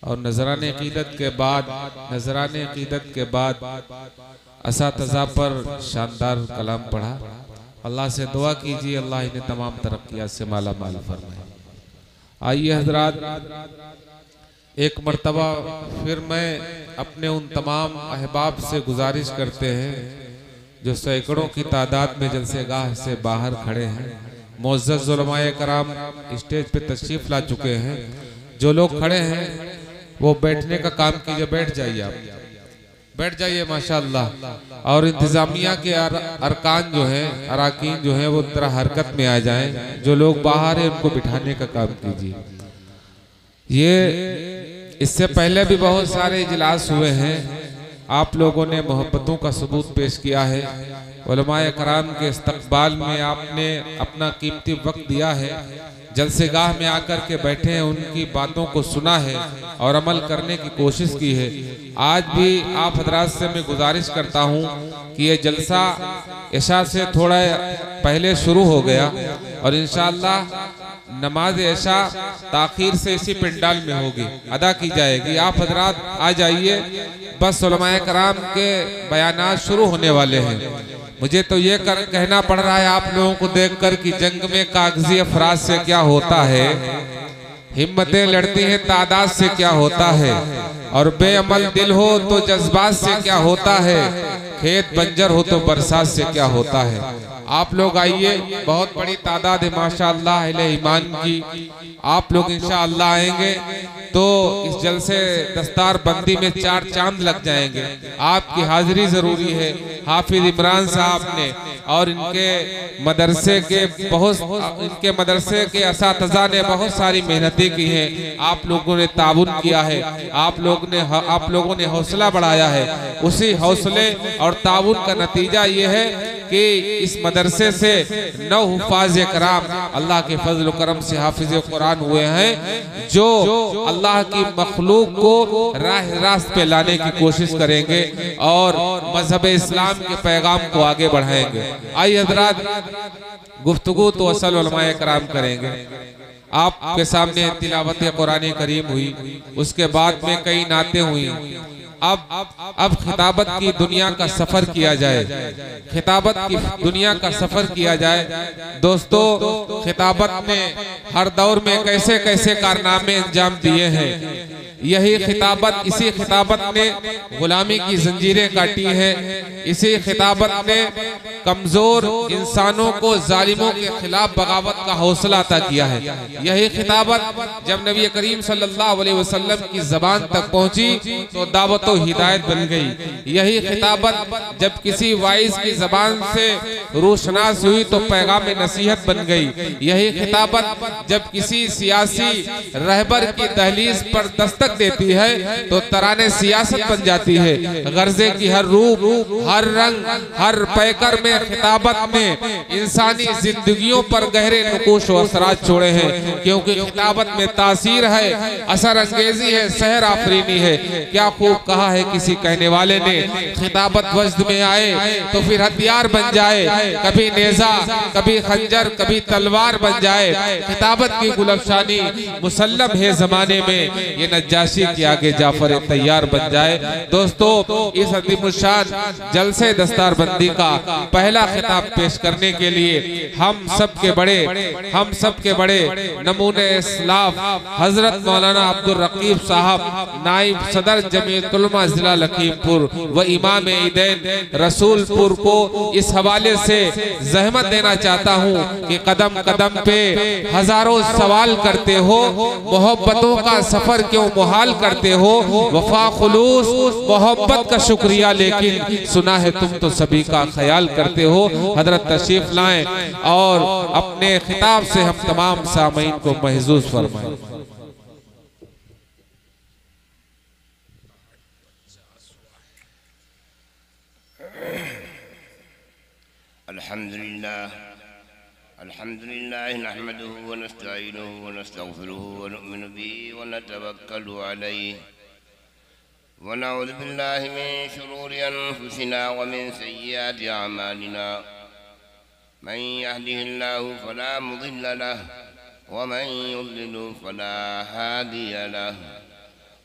और नजराने अकीदत के बाद असातिज़ा पर शानदार कलाम पढ़ा। अल्लाह से दुआ कीजिए अल्लाह इन्हें तमाम तरक्कियात से माला माल फरमाए। आइए हजरात, एक मर्तबा फिर मैं अपने उन तमाम अहबाब से गुजारिश करते हैं जो सैकड़ों की तादाद में जलसेगाह से बाहर खड़े हैं। मुअज़्ज़ज़ उलमाए कराम स्टेज पे तशरीफ ला चुके हैं। जो लोग खड़े हैं वो बैठने का काम कीजिए, बैठ जाइए, आप बैठ जाइए माशाअल्लाह। और इंतजामिया के अरकान जो हैं, अराकीन जो हैं, वो तरह हरकत में आ जाएं। जो लोग बाहर हैं उनको बिठाने का काम कीजिए। ये इससे पहले भी बहुत सारे इजलास हुए हैं, आप लोगों ने मोहब्बतों का सबूत पेश किया है। उलमाए कराम के इस्तक़बाल में आपने अपना कीमती वक्त दिया है, जलसेगाह में आकर के बैठे हैं, उनकी बातों को सुना है और अमल करने की कोशिश की है। आज भी आप हजरात से मैं गुजारिश करता हूं कि ये जलसा इशा से थोड़ा पहले शुरू हो गया और इंशाअल्लाह नमाज इशा ताखीर से इसी पंडाल में होगी, अदा की जाएगी। आप हजरात आ जाइए, बस उलमाए कराम के बयानात शुरू होने वाले हैं। मुझे तो ये कहना पड़ रहा है आप लोगों को देखकर कि जंग में कागजी अफराज से क्या होता है, हिम्मतें लड़ती हैं तादाद से क्या होता है, और बेअमल दिल हो तो जज्बात से क्या होता है, खेत बंजर हो तो बरसात से क्या होता है। आप लोग आइए, बहुत बड़ी तादाद है माशाअल्लाह अहले ईमान की। आप लोग इंशाअल्लाह आएंगे तो इस जलसे दस्तार बंदी में 4 चांद लग जाएंगे। आपकी हाजिरी जरूरी है। हाफिज इमरान साहब ने और इनके मदरसे के असातिज़ा ने बहुत सारी मेहनतें की हैं। आप लोगों ने ताउन किया है, आप लोगों ने हौसला बढ़ाया है। उसी हौसले और ताउन का नतीजा ये है कि इस मदरसे से 9 हुफ़ाज़ कराम अल्लाह के फजल करम से हाफिज कुरान हुए हैं, जो अल्लाह की मखलूक को रास्त पे लाने की कोशिश करेंगे और मजहब इस्लाम के पैगाम को आगे बढ़ाएंगे। आइए हजरात, गुफ्तगू तो असल उलमाए कराम करेंगे। आपके सामने तिलावत कुरान करीम हुई, उसके बाद में कई नातें हुई। अब खिताबत की दुनिया का सफर किया जाए, खिताबत की दुनिया का सफर किया जाए। दोस्तों, खिताबत ने हर दौर में कैसे कैसे कारनामे अंजाम दिए हैं। यही खिताबत, इसी खिताबत ने गुलामी की जंजीरें काटी हैं। इसी खिताबत ने कमजोर इंसानों को जालिमों के खिलाफ बगावत का हौसला अता किया है। यही खिताबत जब नबी करीम सल्लल्लाहु अलैहि वसल्लम की जबान तक पहुंची तो दावत व हिदायत बन गई। यही खिताबत जब किसी वाइज की जबान से रूशनास हुई तो पैगाम नसीहत बन गई। यही खिताबत जब किसी सियासी रहबर की दहलीज पर दस्तक देती है तो तराने सियासत बन जाती है। गर्जे की हर रूप, हर रंग, हर पैकर में खिताबत ने इंसानी जिंदगियों पर गहरे नुकूश और असरात छोड़े हैं, क्योंकि खिताबत में तासीर है, असर अंगेजी है, सहर आफरीनी है। क्या खूब कहा है किसी कहने वाले ने, खिताबत वज्द में आए तो फिर हथियार बन जाए, कभी नेजा, कभी खंजर, कभी तलवार बन जाए। खिताबत की गुलफशानी मुसल्लम है जमाने में, ये नज्जाशी के आगे जाफर तैयार बन जाए। दोस्तों, इस अज़ीमुश्शान जलसे दस्तारबंदी का पहला खिताब पेश करने के लिए हम सब के बड़े नमूने इस्लाफ हजरत मौलाना अब्दुल रकीब साहब, नाइब सदर जमीयत उलमा जिला लखीमपुर व इमाम ईदैन रसूलपुर को इस हवाले से जहमत देना चाहता हूँ कि कदम कदम पे हजारों सवाल करते हो, मोहब्बतों का सफर क्यों मुहाल करते हो, वफा खुलूस मोहब्बत का शुक्रिया लेकिन सुना है तुम तो सभी का ख्याल करते हो। हजरत तशरीफ लाएं और अपने खिताब से हम तमाम सामीन को महजूज फरमाएं। अल्हम्दुलिल्लाह नहमदुहु व नस्तईनुहु व नस्तगफिरुहु व नु'मिनु बिही व नतवक्कलु अलैहि व नऊज़ु बिल्लाहि मिन शुरूरि अनफुसिना व मिन सय्यिआति अअमालिना। मन यहदिहिल्लाहु फला मुदिल्ल लहु व मन युद्लिल फला हादिय लहु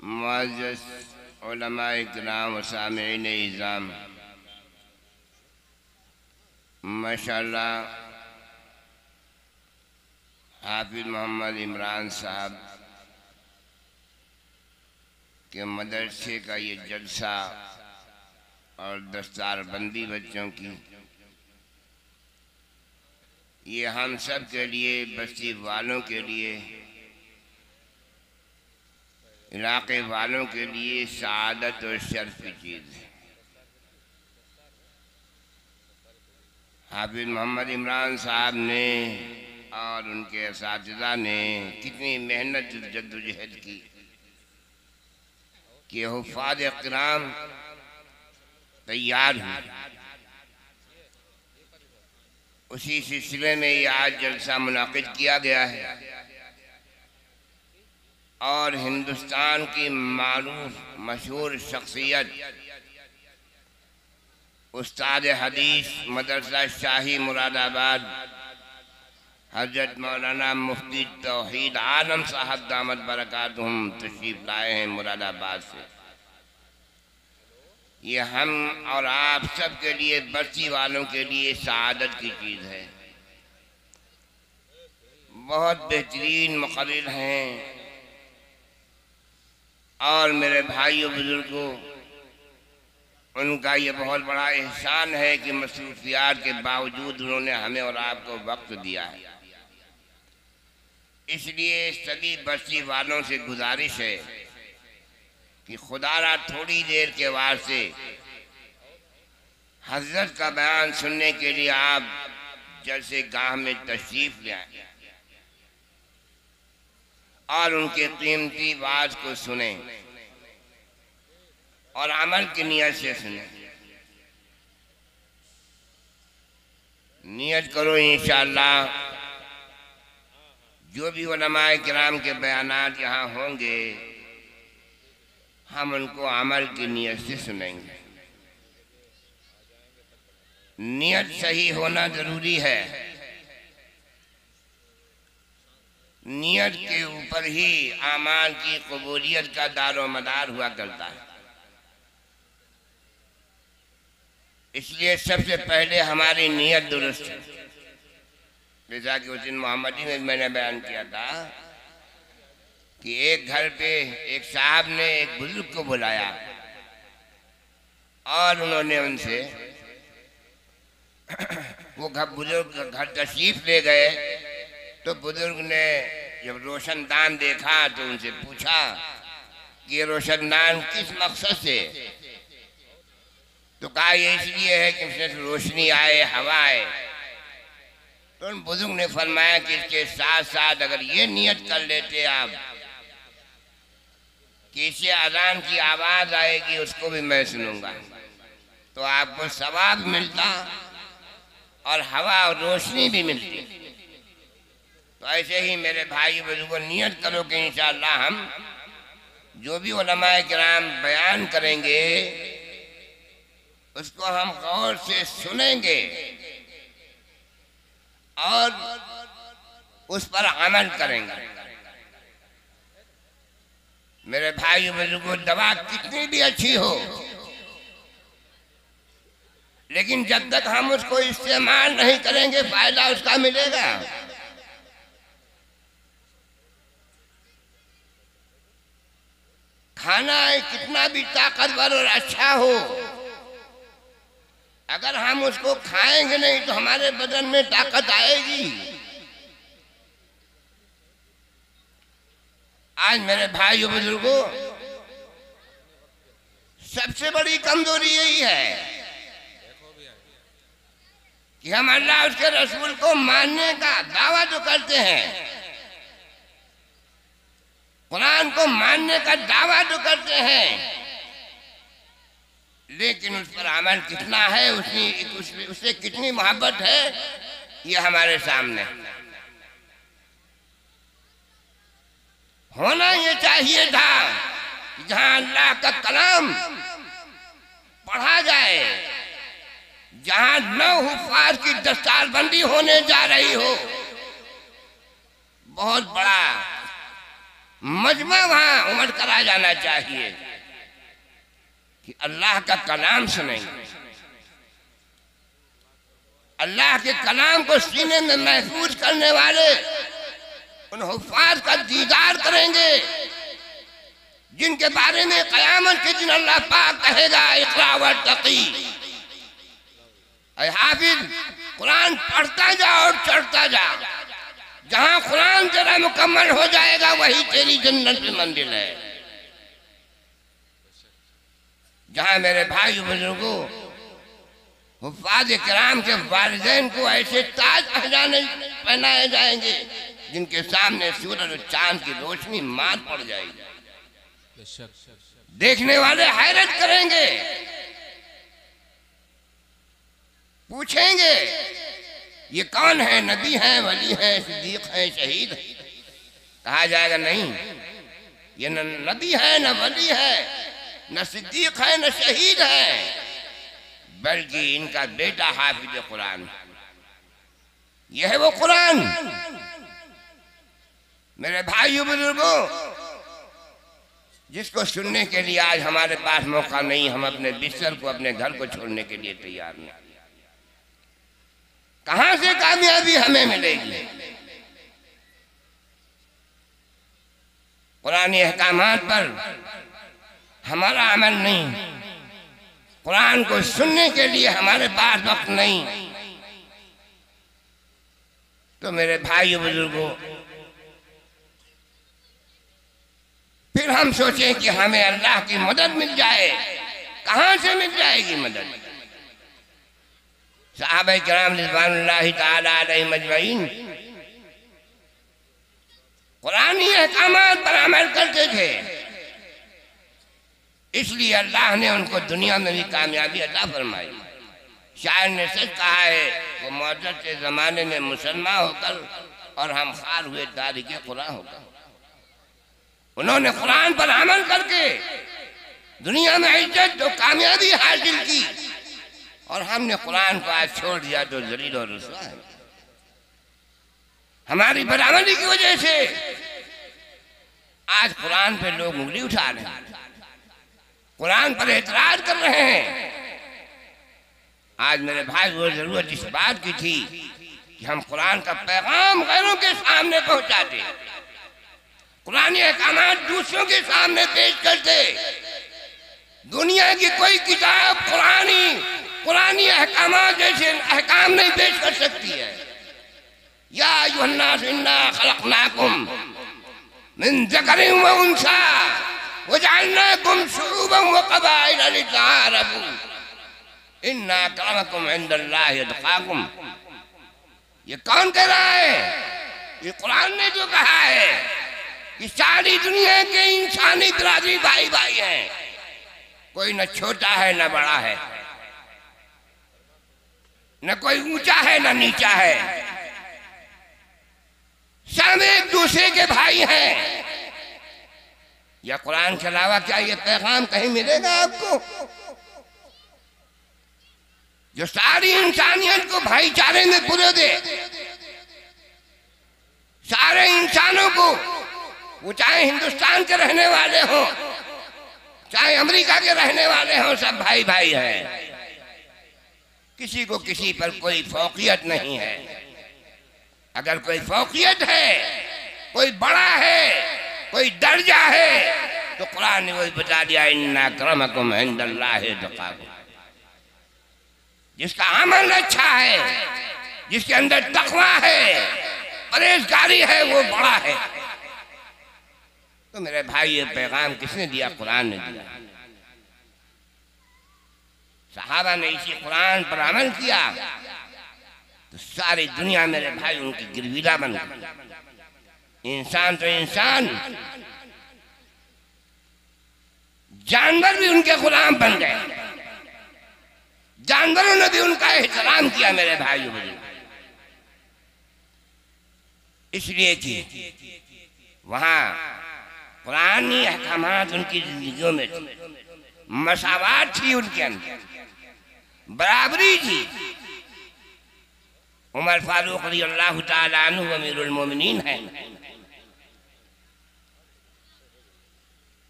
मुअज़्ज़ज़ उलमाए किराम व सामिईन इज़ाम, माशाअल्लाह हाफिज़ मोहम्मद इमरान साहब के मदरसे का ये जलसा और दस्तारबंदी बच्चों की, ये हम सब के लिए, बस्ती वालों के लिए, इलाके वालों के लिए सआदत और शर्फ की चीज़ है। हाफिज़ मोहम्मद इमरान साहब ने और उनके असातिज़ा ने कितनी मेहनत जद्दोजहद की कि हुफ़ाज़ किराम तैयार हुए। उसी सिलसिले में ये आज जलसा मुनाक़िद किया गया है और हिंदुस्तान की मारूफ मशहूर शख्सियत उस्ताद हदीस मदरसा शाही मुरादाबाद हज़रत मौलाना मुफ्ती तौहीद आलम साहब दामत बरकातुहुम तशरीफ़ लाए हैं मुरादाबाद से। ये हम और आप सब के लिए, बस्ती वालों के लिए सआदत की चीज़ है। बहुत बेहतरीन मुक़र्रिर हैं और मेरे भाइयों बुजुर्गों, उनका ये बहुत बड़ा एहसान है कि मसरूफियात के बावजूद उन्होंने हमें और आपको वक्त दिया है। इसलिए सभी बस्ती वालों से गुजारिश है कि खुदारा थोड़ी देर के वास्ते हज़रत का बयान सुनने के लिए आप जलसे गाह में तशरीफ़ ले आए और उनके कीमती बात को सुने और अमल की नियत से सुने। नियत करो इंशाअल्लाह जो भी उलमाए किराम के बयानात यहाँ होंगे हम उनको अमल की नियत से सुनेंगे। नियत सही होना जरूरी है। नियत के ऊपर ही आमाल की कबूलियत का दारो मदार हुआ करता है। इसलिए सबसे पहले हमारी नियत दुरुस्त है। जैसा कि उस दिन मोहम्मदी में मैंने बयान किया था कि एक घर पे एक साहब ने एक बुजुर्ग को बुलाया और उन्होंने उनसे वो बुजुर्ग घर तशरीफ ले गए तो बुजुर्ग ने जब रोशनदान देखा तो उनसे पूछा कि ये रोशनदान किस मकसद से? तो कहा ये इसलिए है कि इसमें रोशनी आए, हवा आए। तो उन बुजुर्ग ने फरमाया कि इसके साथ साथ अगर ये नियत कर लेते आप कि इससे अजान की आवाज़ आएगी उसको भी मैं सुनूंगा, तो आपको सवाब मिलता और हवा और रोशनी भी मिलती। तो ऐसे ही मेरे भाई बुजुर्गों, नियत करो कि इंशाअल्लाह हम जो भी उलमाए किराम बयान करेंगे उसको हम गौर से सुनेंगे और उस पर अमल करेंगे। मेरे भाई बुजुर्गों, दवा कितनी भी अच्छी हो, लेकिन जब तक हम उसको इस्तेमाल नहीं करेंगे फायदा उसका मिलेगा। खाना कितना भी ताकतवर और अच्छा हो, अगर हम उसको खाएंगे नहीं तो हमारे बदन में ताकत आएगी। आज मेरे भाइयों बुजुर्गों, सबसे बड़ी कमजोरी यही है कि हम अल्लाह उसके रसूल को मानने का दावा तो करते हैं, कुरान को मानने का दावा तो करते हैं, लेकिन उस पर अमल कितना है, उससे कितनी मोहब्बत है, ये हमारे सामने होना ये चाहिए था कि जहां अल्लाह का कलाम पढ़ा जाए, जहां 9 हुफ्फाज की दस्तारबंदी होने जा रही हो, बहुत बड़ा मजमा वहां उमड़ करा जाना चाहिए कि अल्लाह का कलाम सुनेंगे, अल्लाह के कलाम को सीने में महफूज करने वाले उन हुफ्फाज का दीदार करेंगे जिनके बारे में क़यामत के दिन अल्लाह पाक कहेगा इक़रा वरतक़ी। ऐ हाफिज, कुरान पढ़ता जा और चढ़ता जा, जहां कुरान तेरा मुकम्मल हो जाएगा वही तेरी जन्नत की मंजिल है। जहां मेरे भाई बुजुर्गों, हुफ्फाज किराम के वालिदैन को ऐसे ताज पहनाए जाएंगे जिनके सामने सूरज और चांद की रोशनी मार पड़ जाएगी, देखने वाले हैरत करेंगे, पूछेंगे ये कौन है, नबी है, वली है, सिद्दीक है, शहीद है? कहा जाएगा नहीं, ये न नबी है, न वली है, न सिद्दीक है, न शहीद है, बल्कि इनका बेटा हाफिज कुरान। यह है वो कुरान। मेरे भाइयों बुजुर्गों, जिसको सुनने के लिए आज हमारे पास मौका नहीं, हम अपने बिस्तर को, अपने घर को छोड़ने के लिए तैयार नहीं। कहां से कामयाबी हमें मिलेगी? कुरानी अहकामात पर हमारा अमल नहीं, कुरान को सुनने के लिए हमारे पास वक्त नहीं, तो मेरे भाइयों बुजुर्गों, फिर हम सोचें कि हमें अल्लाह की मदद मिल जाए। कहां से मिल जाएगी मदद? सहाबा किराम रिज़वानुल्लाहि ताला अलैहिम अजमईन कुरानी अहकामात पर अमल करते थे, इसलिए अल्लाह ने उनको दुनिया में भी कामयाबी अता फरमाई। शायर ने सच कहा है, वो मौजूद के जमाने में मुसलमान होकर और हम खार हुए तारीख़ कुरान होकर, उन्होंने कुरान पर अमल करके दुनिया में इज्जत तो कामयाबी हासिल की, और हमने कुरान को आज छोड़ दिया तो जलील और रुसवा है। हमारी बराबरी की वजह से आज कुरान पे लोग उंगली उठा रहे हैं, कुरान पर एतराज कर रहे हैं। आज मेरे भाई वो जरूरत इस बात की थी कि हम कुरान का पैगाम गैरों के सामने पहुंचाते, कुरानी अहकामात दूसरों के सामने पेश करते। दुनिया की कोई किताब कुरानी अहकामात जैसे अहकाम नहीं पेश कर सकती है। या अय्युहन्नास इन्ना खलक़नाकुम मिन ज़करिन व उन्सा वजअलनाकुम शुऊबन व क़बाइला लितआरफ़ू इन्ना अक्रमकुम इंदल्लाहि अत्क़ाकुम। ये कौन कह रहा है? ये कुरान ने जो कहा है कि सारी दुनिया के इंसानी बिरादरी भाई भाई हैं, कोई न छोटा है न बड़ा है, न कोई ऊंचा है न नीचा है, सब एक दूसरे के भाई हैं। या कुरान के अलावा क्या ये पैगाम कहीं मिलेगा आपको जो सारी इंसानियत को भाईचारे में पुरो दे, सारे इंसानों को वो चाहे हिंदुस्तान के रहने वाले हों, चाहे अमेरिका के रहने वाले हों, सब भाई भाई हैं। किसी को किसी पर कोई फौकियत नहीं है। अगर कोई फौकियत है, कोई बड़ा है, कोई दर्जा है, तो कुरान ने वही बता दिया, इन्ना अक्रमकुम इंदल्लाहि अत्काकुम। जिसका अमल अच्छा है, जिसके अंदर तकवा है, परहेजगारी है, वो बड़ा है। तो मेरे भाई ये पैगाम किसने दिया? कुरान ने दिया। सहाबा ने इसी कुरान पर अमल किया तो सारी दुनिया मेरे भाई उनकी गिरविला बन गई। इंसान तो इंसान, जानवर भी उनके गुलाम बन गए। जानवरों ने भी उनका एहतराम किया मेरे भाइयों बहनों, इसलिए कि वहां कुरानी अहकामात उनकी जिंदगियों में थी, मसावात थी उनके अंदर, बराबरी थी। उमर फारूक रज़ियल्लाहु ताला अन्हु अमीरुल मोमिनीन है,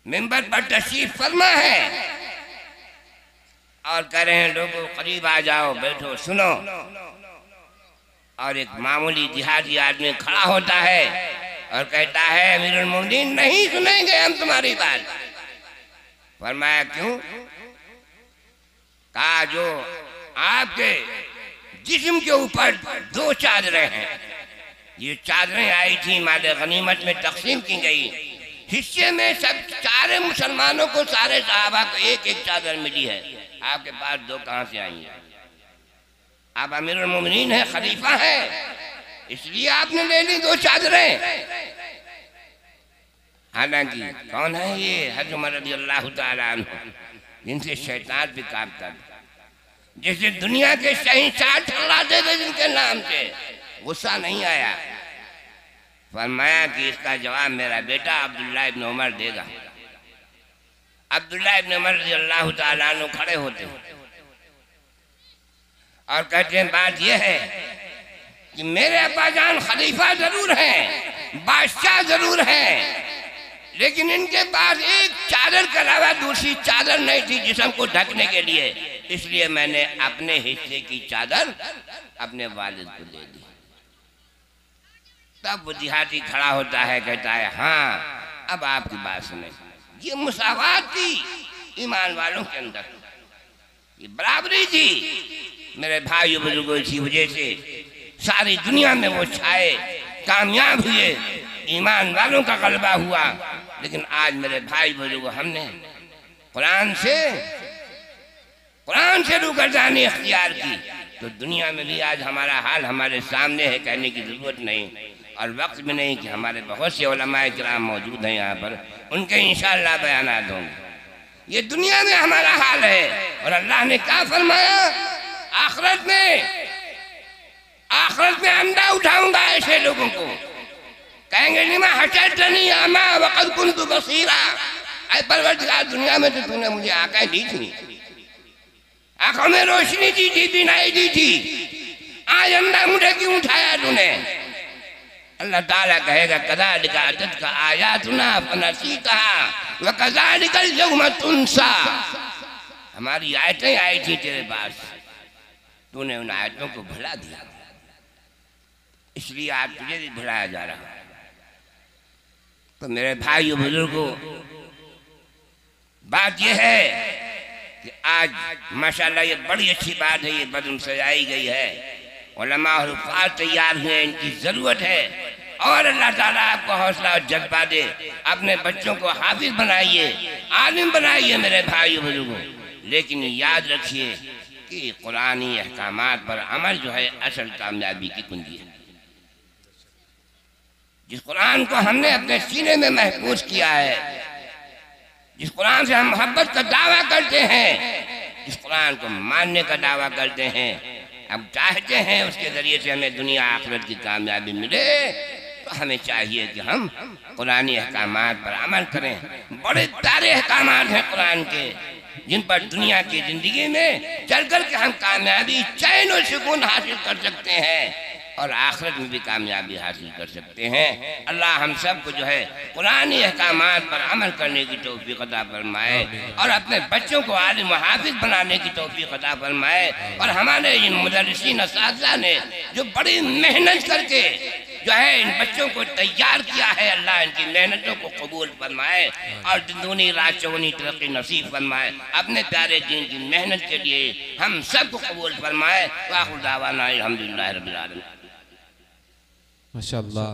मिंबर पर तशरीफ फरमा है और कह रहे हैं लोगों करीब आ जाओ, बैठो, सुनो। और एक मामूली जिहादी आदमी खड़ा होता है और कहता है, अमीरुल मोमिनीन नहीं सुनेंगे हम तुम्हारी बात। फरमाया क्यों? कहा जो आपके जिस्म के ऊपर 2 चादरें हैं, ये चादरें आई थी माले गनीमत में तकसीम की गई, हिस्से में सब सारे मुसलमानों को, सारे सहाबा को एक एक चादर मिली है, आपके पास 2 कहां से आई है? आप अमीरुल मोमिनीन है, खलीफा है, इसलिए आपने ले ली 2 चादरें। हालांकि कौन है ये? हज़रत उमर रज़ियल्लाहु ताला अन्हु, जिनसे शैतान भी कांपता था, जैसे दुनिया के शहंशाह ठहराते थे जिनके नाम से, गुस्सा नहीं आया। फरमाया कि इसका जवाब मेरा बेटा अब्दुल्लाह इब्न उमर देगा। अब्दुल्लाह इब्न उमर रज़ियल्लाहु ताला अन्हु खड़े होते और कहते हैं, बात यह है कि मेरे अब्बाजान खलीफा जरूर हैं, बादशाह जरूर हैं, लेकिन इनके पास एक चादर के अलावा दूसरी चादर नहीं थी जिस्म को ढकने के लिए, इसलिए मैंने अपने हिस्से की चादर अपने वालिद को दे दी। तब वो जिहादी खड़ा होता है, कहता है, हाँ अब आपकी बात सुने। ये मुसावात थी ईमान वालों के अंदर, ये बराबरी थी मेरे भाइयों बुजुर्गों। इसी वजह से सारी दुनिया में वो छाए, कामयाब हुए, ईमान वालों का गलबा हुआ। लेकिन आज मेरे भाई बुजुर्गों, हमने कुरान से रुगरदानी इख्तियार की, तो दुनिया में भी आज हमारा हाल हमारे सामने है, कहने की जरूरत नहीं और वक्त भी नहीं कि हमारे बहुत से उलमाए किराम मौजूद हैं यहाँ पर, उनके इंशाअल्लाह बयानात होंगे। ये दुनिया में हमारा हाल है और अल्लाह ने क्या फरमाया? आखिरत में अंडा उठाऊंगा ऐसे लोगों को, कहेंगे लिमा हशरतनी अमा वक़द कुन्तु बसीरा। ऐ परवरदिगार, दुनिया में तो तूने मुझे आंखें दी थी, आंखों में रोशनी दी थी, बिनाई दी थी, आज अंडा मुझे क्यों उठाया तूने? अल्लाह ताला कहेगा, कज़ालिका अततका आयातुना फनसीतहा व कज़ालिकल यौम तुनसा। हमारी आयतें आई थी तेरे पास, तूने उन आयतों को भुला दिया, इसलिए आज तुझे भी भुलाया जा रहा है। तो मेरे भाइयों बुजुर्गों, बात यह है कि आज माशाल्लाह ये बड़ी अच्छी बात है, ये बदम सजाई गई है, उलमा और हुफ़ाज़ तैयार हुए, इनकी ज़रूरत है। और अल्लाह ताला आपको हौसला और जज्बा दे, अपने बच्चों को हाफिज बनाइए, आलिम बनाइए मेरे भाइयों बुजुर्गों। लेकिन याद रखिए कि कुरानी अहकामात पर अमल जो है असल कामयाबी की कुंजी है। जिस कुरान को हमने अपने सीने में महफूज किया है, जिस कुरान से हम मोहब्बत का दावा करते हैं, जिस कुरान को मानने का दावा करते हैं, अब चाहते हैं उसके जरिए से हमें दुनिया आखिरत की कामयाबी मिले, तो हमें चाहिए कि हम कुरानी अहकामात पर अमल करें। बड़े प्यारे अहकामात हैं कुरान के, जिन पर दुनिया की जिंदगी में चल कर के हम कामयाबी, चैन और सुकून हासिल कर सकते हैं। और आखिरत में भी कामयाबी हासिल कर सकते हैं। अल्लाह हम सब को जो है कुरानी अहकामात पर अमल करने की तौफीक अता फरमाए और अपने बच्चों को आलिम व हाफिज बनाने की तौफीक अता फरमाए। और हमारे इन मुदर्रिसीन असातिज़ा ने जो बड़ी मेहनत करके जो है इन बच्चों को तैयार किया है, अल्लाह इनकी मेहनतों को कबूल फरमाए और दुनी रात चौनी तरक्की नसीब फरमाए। अपने प्यारे दीन की मेहनत के लिए हम सबको कबूल फरमाए। वाखिर दावाना अल्हम्दुलिल्लाहि रब्बिल आलमीन। माशाअल्लाह।